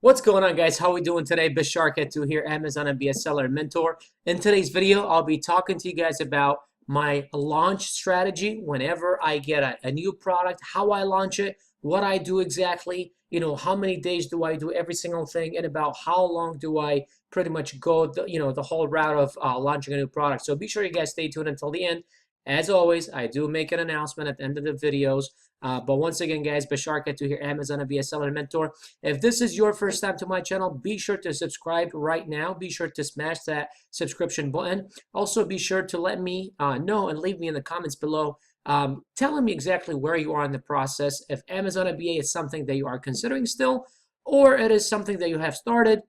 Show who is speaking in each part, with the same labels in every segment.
Speaker 1: What's going on, guys? How we doing today? Bishark2 here, Amazon FBA seller and mentor. In today's video, I'll be talking to you guys about my launch strategy whenever I get a new product, how I launch it, what I do exactly, how many days do I do every single thing, and about how long do I pretty much go the whole route of launching a new product. So be sure you guys stay tuned until the end. As always, I do make an announcement at the end of the videos. But once again, guys, Bishark2 here, Amazon FBA seller and mentor. If this is your first time to my channel, be sure to subscribe right now. Be sure to smash that subscription button. Also, be sure to let me know and leave me in the comments below telling me exactly where you are in the process. If Amazon FBA is something that you are considering still, or it is something that you have started.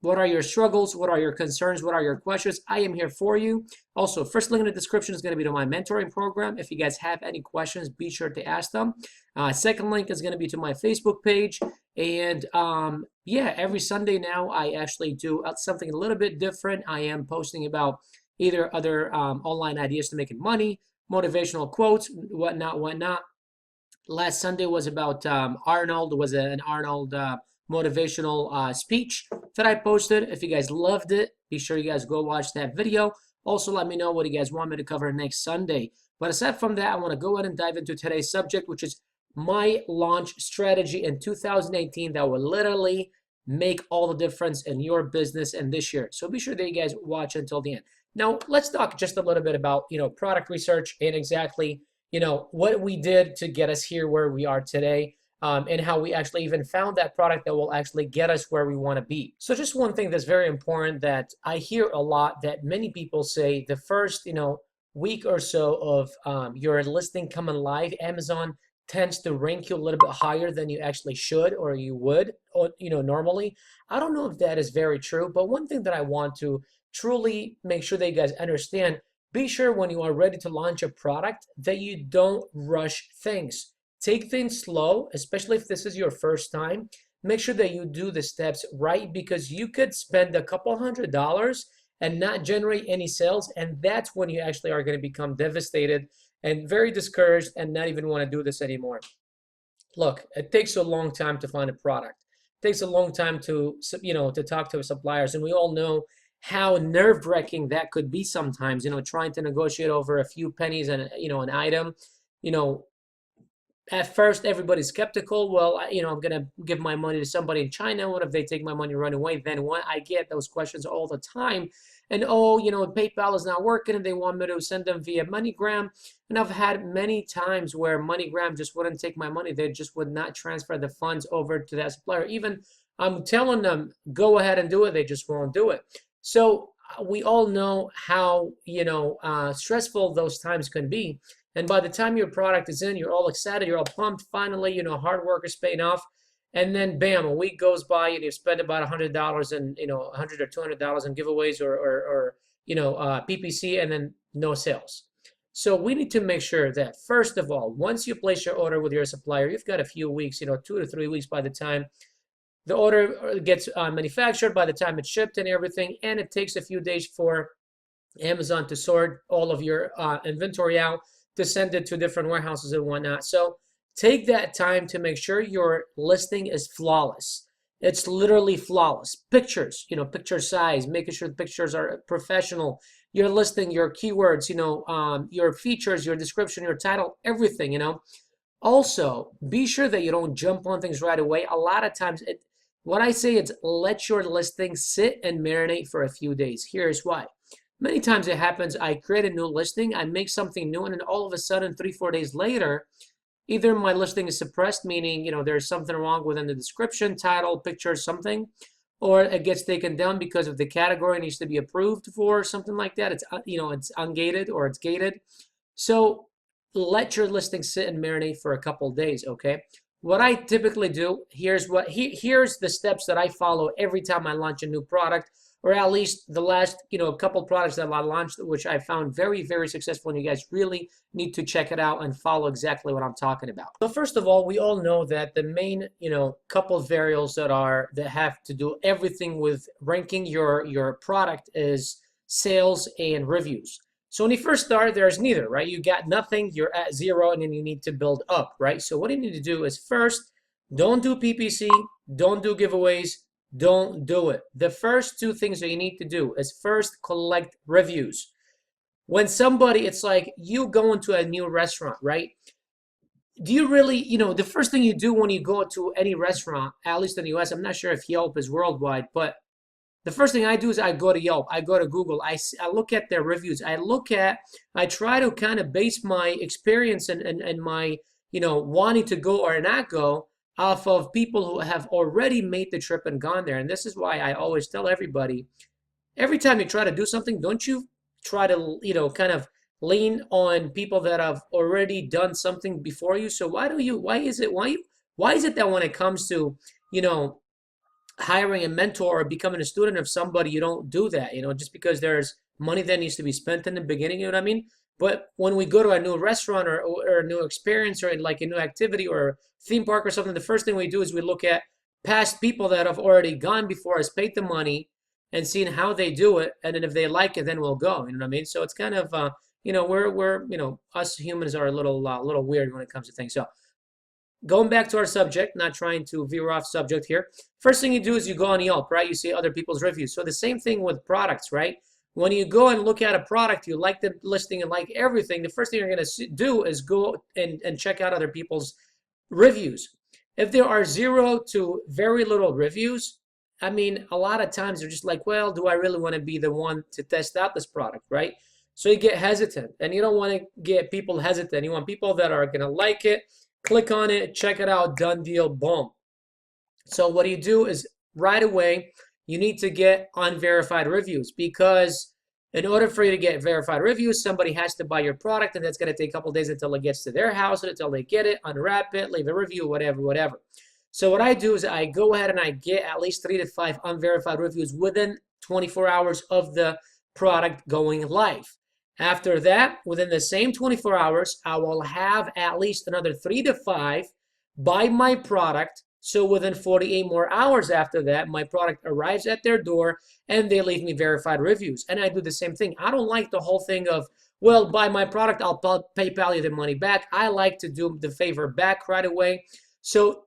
Speaker 1: What are your struggles? What are your concerns? What are your questions? I am here for you. Also, first link in the description is going to be to my mentoring program. If you guys have any questions, be sure to ask them. Second link is going to be to my Facebook page. And yeah, every Sunday now, I actually do something a little bit different. I am posting about either other online ideas to making money, motivational quotes, whatnot. Last Sunday was about Arnold. Was an Arnold motivational speech that I posted. If you guys loved it, be sure you guys go watch that video. Also, let me know what you guys want me to cover next Sunday. But aside from that, I want to go ahead and dive into today's subject, which is my launch strategy in 2018 that will literally make all the difference in your business and this year. So be sure that you guys watch until the end. Now, let's talk just a little bit about, product research and exactly, what we did to get us here where we are today. And how we actually even found that product that will actually get us where we want to be. So just one thing that's very important that I hear a lot that many people say the first, week or so of your listing coming live, Amazon tends to rank you a little bit higher than you actually should or you would, or, normally. I don't know if that is very true, but one thing that I want to truly make sure that you guys understand, be sure when you are ready to launch a product that you don't rush things. Take things slow, especially if this is your first time. Make sure that you do the steps right because you could spend a couple $100 and not generate any sales. And that's when you actually are going to become devastated and very discouraged and not even want to do this anymore. Look, it takes a long time to find a product. It takes a long time to talk to suppliers. And we all know how nerve-wracking that could be sometimes, trying to negotiate over a few pennies and, an item, At first, everybody's skeptical. Well, I'm going to give my money to somebody in China. What if they take my money and run away? Then what? I get those questions all the time. And, PayPal is not working and they want me to send them via MoneyGram. And I've had many times where MoneyGram just wouldn't take my money. They just would not transfer the funds over to that supplier. Even I'm telling them, go ahead and do it. They just won't do it. So we all know how, stressful those times can be. And by the time your product is in, you're all excited, you're all pumped. Finally, hard work is paying off. And then, bam, a week goes by and you spend about $100 and, $100 or $200 in giveaways or PPC, and then no sales. So we need to make sure that, first of all, once you place your order with your supplier, you've got a few weeks, 2 to 3 weeks by the time the order gets manufactured, by the time it's shipped and everything. And it takes a few days for Amazon to sort all of your inventory out, to send it to different warehouses and whatnot. So take that time to make sure your listing is flawless. It's literally flawless. Pictures, picture size, making sure the pictures are professional. Your listing, your keywords, your features, your description, your title, everything, Also, be sure that you don't jump on things right away. A lot of times, what I say is let your listing sit and marinate for a few days. Here's why. Many times it happens, I create a new listing, I make something new, and then all of a sudden, 3-4 days later, either my listing is suppressed, meaning, there's something wrong within the description, title, picture, something, or it gets taken down because of the category needs to be approved for, something like that. It's, it's ungated or it's gated. So let your listing sit and marinate for a couple days, okay? What I typically do, here's the steps that I follow every time I launch a new product, or at least the last, couple products that I launched, which I found very, very successful. And you guys really need to check it out and follow exactly what I'm talking about. So first of all, we all know that the main, couple of variables that have to do everything with ranking your product is sales and reviews. So when you first start, there's neither, right? You got nothing, you're at 0, and then you need to build up, right? So what you need to do is first, don't do PPC, don't do giveaways, don't do it. The first two things that you need to do is first collect reviews. When somebody, it's like you go into a new restaurant, right? Do you really, the first thing you do when you go to any restaurant, at least in the US, I'm not sure if Yelp is worldwide, but the first thing I do is I go to Yelp, I go to Google, I look at their reviews, I try to kind of base my experience and my, wanting to go or not go off of people who have already made the trip and gone there. And this is why I always tell everybody, every time you try to do something, don't you try to, kind of lean on people that have already done something before you. So why is it that when it comes to, you know, hiring a mentor or becoming a student of somebody, you don't do that, just because there's money that needs to be spent in the beginning, you know what I mean? But when we go to a new restaurant or a new experience or like a new activity or theme park or something, the first thing we do is we look at past people that have already gone before us, paid the money, and seen how they do it. And then if they like it, then we'll go, you know what I mean? So it's kind of, we're, us humans are a little weird when it comes to things. So going back to our subject, not trying to veer off subject here. First thing you do is you go on Yelp, right? You see other people's reviews. So the same thing with products, right? When you go and look at a product, you like the listing and like everything, the first thing you're going to do is go and check out other people's reviews. If there are 0 to very little reviews, I mean, a lot of times they're just like, well, do I really want to be the one to test out this product, right? So you get hesitant, and you don't want to get people hesitant. You want people that are going to like it, click on it, check it out, done deal, boom. So what you do is right away, you need to get unverified reviews, because in order for you to get verified reviews, somebody has to buy your product, and that's going to take a couple days until it gets to their house, until they get it, unwrap it, leave a review, whatever. So what I do is I go ahead and I get at least 3 to 5 unverified reviews within 24 hours of the product going live. After that, within the same 24 hours, I will have at least another 3 to 5 buy my product. So within 48 more hours after that, my product arrives at their door and they leave me verified reviews. And I do the same thing. I don't like the whole thing of, well, buy my product, I'll PayPal you the money back. I like to do the favor back right away. So,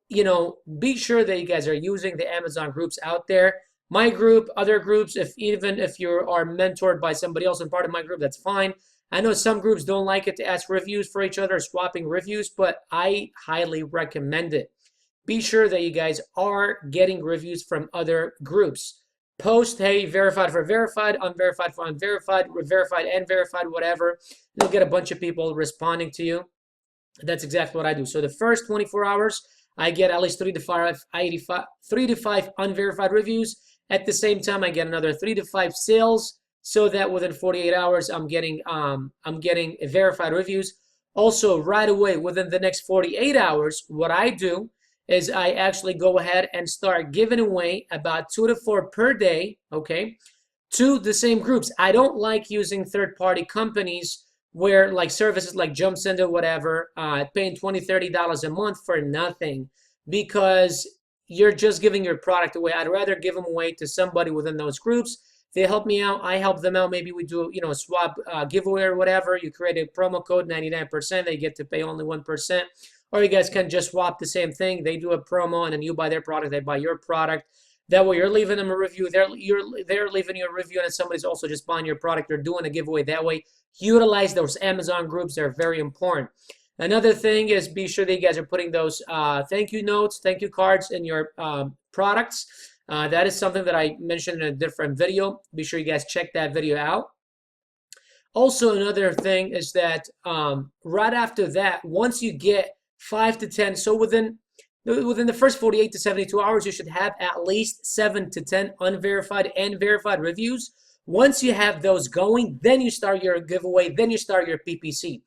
Speaker 1: be sure that you guys are using the Amazon groups out there. My group, other groups, even if you are mentored by somebody else and part of my group, that's fine. I know some groups don't like it to ask reviews for each other, swapping reviews, but I highly recommend it. Be sure that you guys are getting reviews from other groups. Post, hey, verified for verified, unverified for unverified, verified and verified, whatever. You'll get a bunch of people responding to you. That's exactly what I do. So the first 24 hours, I get at least 3 to 5 unverified reviews. At the same time, I get another 3 to 5 sales, so that within 48 hours, I'm getting verified reviews. Also, right away, within the next 48 hours, what I do is I actually go ahead and start giving away about 2 to 4 per day, okay, to the same groups. I don't like using third-party companies where like services like JumpSend or whatever, paying $20, $30 a month for nothing, because you're just giving your product away. I'd rather give them away to somebody within those groups. They help me out, I help them out. Maybe we do, a swap giveaway or whatever. You create a promo code, 99%. They get to pay only 1%. Or you guys can just swap the same thing. They do a promo, and then you buy their product, they buy your product. That way you're leaving them a review. They're leaving you a review, and somebody's also just buying your product. They're doing a giveaway. That way, utilize those Amazon groups. They're very important. Another thing is, be sure that you guys are putting those thank you notes, thank you cards in your products. That is something that I mentioned in a different video. Be sure you guys check that video out. Also, another thing is that right after that, once you get 5 to 10, so within the first 48 to 72 hours, you should have at least 7 to 10 unverified and verified reviews. Once you have those going, then you start your giveaway, then you start your PPC.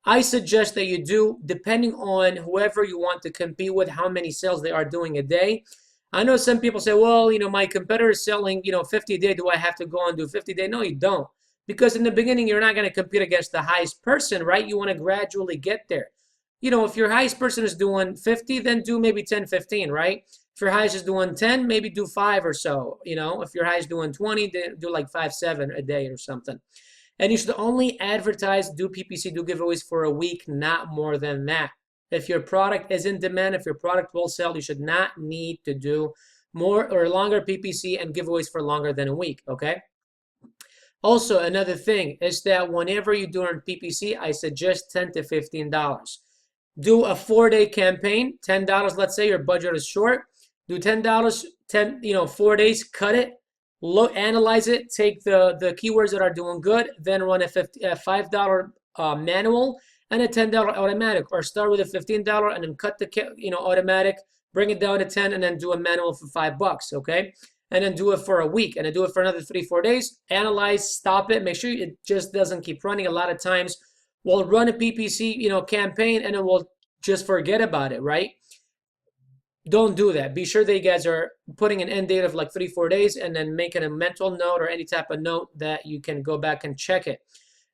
Speaker 1: I suggest that you do, depending on whoever you want to compete with, how many sales they are doing a day. I know some people say, well, my competitor is selling, 50 a day. Do I have to go and do 50 a day? No, you don't. Because in the beginning, you're not going to compete against the highest person, right? You want to gradually get there. If your highest person is doing 50, then do maybe 10, 15, right? If your highest is doing 10, maybe do 5 or so. If your highest is doing 20, do like 5, 7 a day or something. And you should only advertise, do PPC, do giveaways for a week, not more than that. If your product is in demand, if your product will sell, you should not need to do more or longer PPC and giveaways for longer than a week, okay? Also, another thing is that whenever you do earn PPC, I suggest $10 to $15. Do a 4-day campaign, $10. Let's say your budget is short. Do $10, 4 days, cut it, look, analyze it, take the keywords that are doing good, then run a $5 manual and a $10 automatic, or start with a $15 and then cut the automatic, bring it down to 10, and then do a manual for $5, okay? And then do it for a week, and then do it for another 3-4 days. Analyze, stop it, make sure it just doesn't keep running. A lot of times we'll run a PPC campaign and then we'll just forget about it, right? Don't do that. Be sure that you guys are putting an end date of like 3-4 days and then making a mental note or any type of note that you can go back and check it.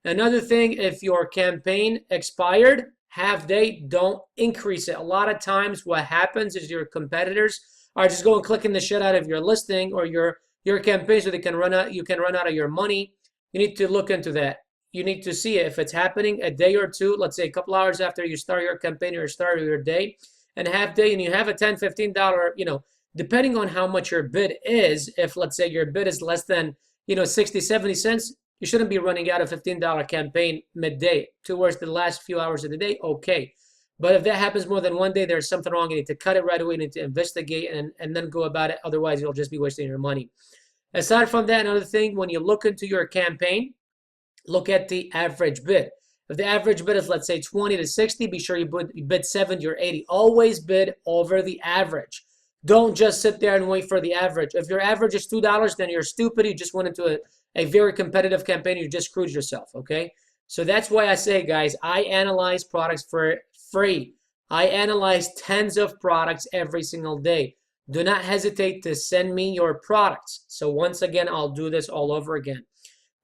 Speaker 1: Another thing, if your campaign expired half day, don't increase it. A lot of times what happens is your competitors are just going clicking the shit out of your listing or your campaign so they can run out, you can run out of your money. You need to look into that. You need to see if it's happening a day or two, let's say a couple hours after you start your campaign or start your day, and half day, and you have a $10, $15, depending on how much your bid is. If let's say your bid is less than 60, 70 cents, you shouldn't be running out a $15 campaign midday towards the last few hours of the day. Okay. But if that happens more than one day, there's something wrong. You need to cut it right away. You need to investigate and then go about it. Otherwise, you'll just be wasting your money. Aside from that, another thing, when you look into your campaign, look at the average bid. If the average bid is, let's say, 20 to 60, be sure you bid 70 or 80. Always bid over the average. Don't just sit there and wait for the average. If your average is $2, then you're stupid. You just went into a very competitive campaign. You just screwed yourself, okay? So that's why I say, guys, I analyze products for free. I analyze tens of products every single day. Do not hesitate to send me your products. So once again, I'll do this all over again.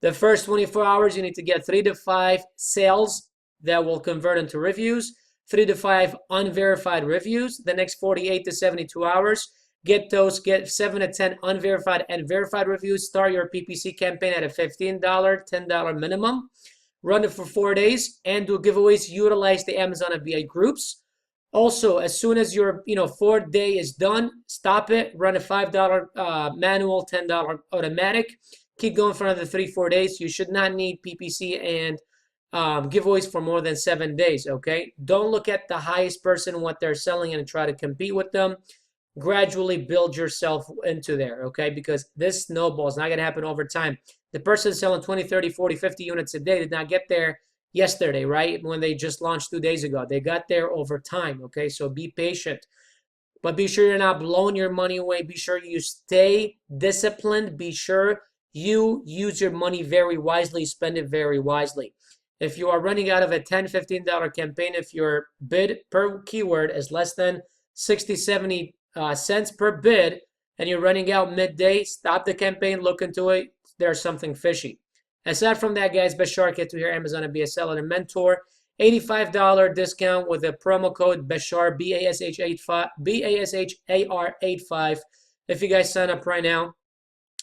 Speaker 1: The first 24 hours, you need to get 3 to 5 sales that will convert into reviews, 3 to 5 unverified reviews. The next 48 to 72 hours, get 7 to 10 unverified and verified reviews. Start your PPC campaign at a $15, $10 minimum. Run it for 4 days and do giveaways. Utilize the Amazon FBA groups. Also, as soon as your 4th day is done, stop it. Run a $5 manual, $10 automatic. Keep going for another 3-4 days. You should not need PPC and giveaways for more than 7 days, okay? Don't look at the highest person, what they're selling, and try to compete with them. Gradually build yourself into there, okay? Because this snowball is not going to happen over time. The person selling 20, 30, 40, 50 units a day did not get there yesterday, right? When they just launched 2 days ago. They got there over time, okay? So be patient. But be sure you're not blowing your money away. Be sure you stay disciplined. Be sure you use your money very wisely, spend it very wisely. If you are running out of a $10, $15 campaign, if your bid per keyword is less than 60, 70 cents per bid, and you're running out midday, stop the campaign, look into it. There's something fishy. Aside from that, guys, Bashar, get to hear Amazon and be a seller and mentor. $85 discount with a promo code Bashar, BASHAR85. If you guys sign up right now,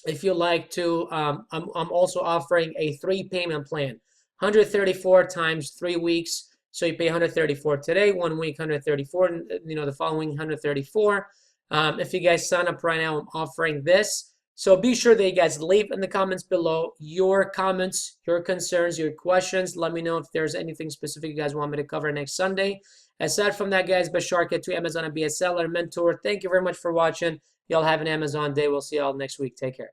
Speaker 1: if you like to, I'm also offering a 3-payment plan. 134 times 3 weeks. So you pay 134 today, 1 week 134, the following 134. If you guys sign up right now, I'm offering this. So be sure that you guys leave in the comments below your comments, your concerns, your questions. Let me know if there's anything specific you guys want me to cover next Sunday. Aside from that, guys, Bashar, get to Amazon and be a seller mentor. Thank you very much for watching. Y'all have an Amazon day. We'll see y'all next week. Take care.